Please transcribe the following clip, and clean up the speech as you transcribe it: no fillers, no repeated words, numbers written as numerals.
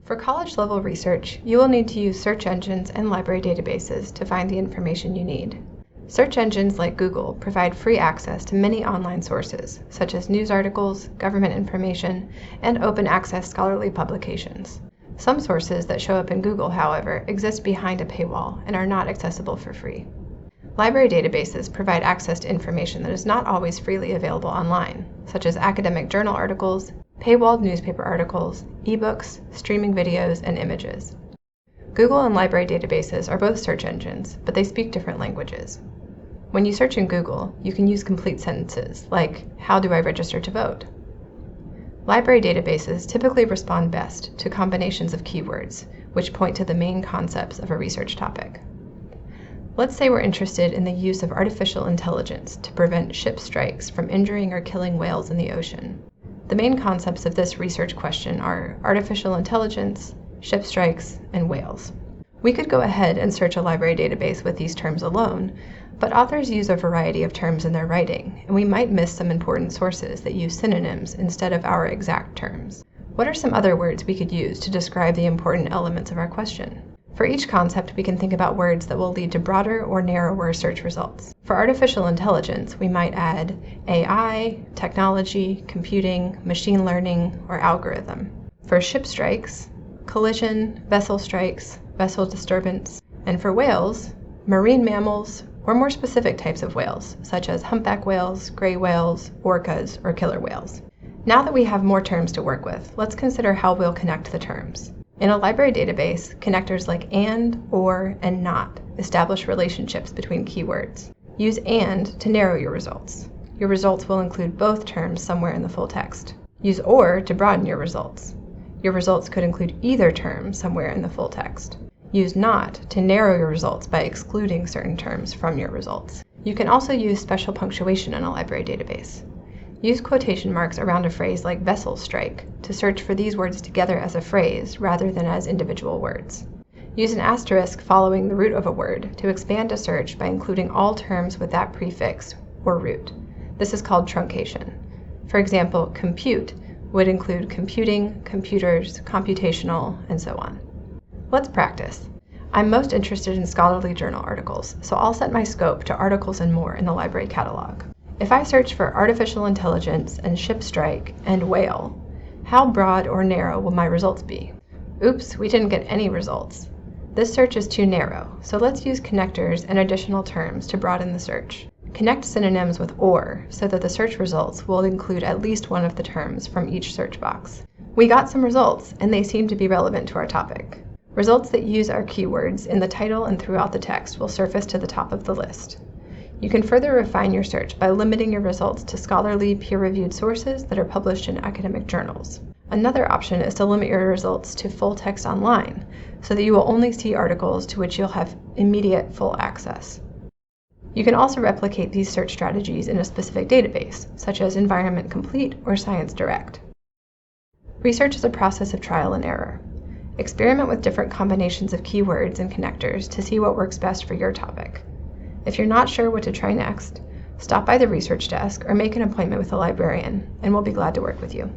For college-level research, you will need to use search engines and library databases to find the information you need. Search engines like Google provide free access to many online sources, such as news articles, government information, and open-access scholarly publications. Some sources that show up in Google, however, exist behind a paywall and are not accessible for free. Library databases provide access to information that is not always freely available online, such as academic journal articles, paywalled newspaper articles, ebooks, streaming videos, and images. Google and library databases are both search engines, but they speak different languages. When you search in Google, you can use complete sentences, like, "How do I register to vote?" Library databases typically respond best to combinations of keywords, which point to the main concepts of a research topic. Let's say we're interested in the use of artificial intelligence to prevent ship strikes from injuring or killing whales in the ocean. The main concepts of this research question are artificial intelligence, ship strikes, and whales. We could go ahead and search a library database with these terms alone, but authors use a variety of terms in their writing, and we might miss some important sources that use synonyms instead of our exact terms. What are some other words we could use to describe the important elements of our question? For each concept, we can think about words that will lead to broader or narrower search results. For artificial intelligence, we might add AI, technology, computing, machine learning, or algorithm. For ship strikes, collision, vessel strikes, vessel disturbance. And for whales, marine mammals, or more specific types of whales, such as humpback whales, gray whales, orcas, or killer whales. Now that we have more terms to work with, let's consider how we'll connect the terms. In a library database, connectors like and, or, and not establish relationships between keywords. Use and to narrow your results. Your results will include both terms somewhere in the full text. Use or to broaden your results. Your results could include either term somewhere in the full text. Use not to narrow your results by excluding certain terms from your results. You can also use special punctuation in a library database. Use quotation marks around a phrase like vessel strike to search for these words together as a phrase rather than as individual words. Use an asterisk following the root of a word to expand a search by including all terms with that prefix or root. This is called truncation. For example, compute would include computing, computers, computational, and so on. Let's practice. I'm most interested in scholarly journal articles, so I'll set my scope to articles and more in the library catalog. If I search for artificial intelligence and ship strike and whale, how broad or narrow will my results be? Oops, we didn't get any results. This search is too narrow, so let's use connectors and additional terms to broaden the search. Connect synonyms with or so that the search results will include at least one of the terms from each search box. We got some results, and they seem to be relevant to our topic. Results that use our keywords in the title and throughout the text will surface to the top of the list. You can further refine your search by limiting your results to scholarly, peer-reviewed sources that are published in academic journals. Another option is to limit your results to full text online, so that you will only see articles to which you'll have immediate full access. You can also replicate these search strategies in a specific database, such as Environment Complete or Science Direct. Research is a process of trial and error. Experiment with different combinations of keywords and connectors to see what works best for your topic. If you're not sure what to try next, stop by the research desk or make an appointment with a librarian, and we'll be glad to work with you.